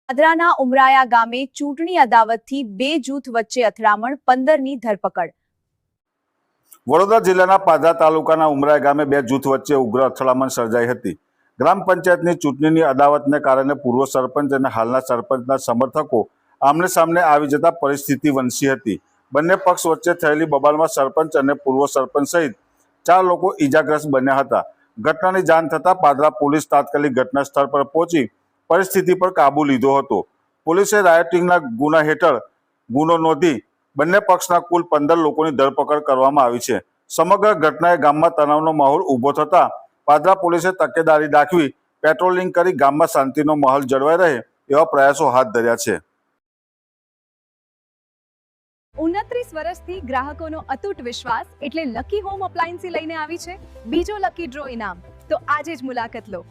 પાદરાના ઉમરાયા ગામે ચૂંટણી અદાવતથી બે જૂથ વચ્ચે અથડામણ, 15ની ધરપકડ। વડોદરા જિલ્લાના પાદરા તાલુકાના ઉમરાયા ગામે બે જૂથ વચ્ચે ઉગ્ર અથડામણ સર્જાઈ હતી। ગ્રામ પંચાયતની ચૂંટણીની અદાવતને કારણે પૂર્વ સરપંચ અને હાલના સરપંચના સમર્થકો આમને સામને આવી જતા પરિસ્થિતિ વણસી હતી। બંને પક્ષ વચ્ચે થયેલી બબાલમાં સરપંચ અને પૂર્વ સરપંચ સહિત 4 લોકો ઈજાગ્રસ્ત બન્યા હતા। ઘટનાની જાણ થતાં પાદરા પોલીસ તાત્કાલિક ઘટના સ્થળ પર પહોંચી પરિસ્થિતિ પર કાબુ લીધો હતો। પોલીસે રાયોટિંગના ગુના હેઠળ ગુનો નોંધી બંને પક્ષના કુલ 15 લોકોની ધરપકડ કરવામાં આવી છે। સમગ્ર ઘટનાએ ગામમાં તણાવનો માહોલ ઊભો થતા પાદરા પોલીસે તકેદારી દાખવી પેટ્રોલિંગ કરી ગામમાં શાંતિનો માહોલ જળવાઈ રહે એવા પ્રયાસો હાથ ધર્યા છે। 29 વર્ષથી ગ્રાહકોનો અતૂટ વિશ્વાસ એટલે લકી હોમ અપ્લાયન્સ લઈને આવી છે બીજો લકી ડ્રો ઇનામ। તો આજે જ મુલાકાત લો।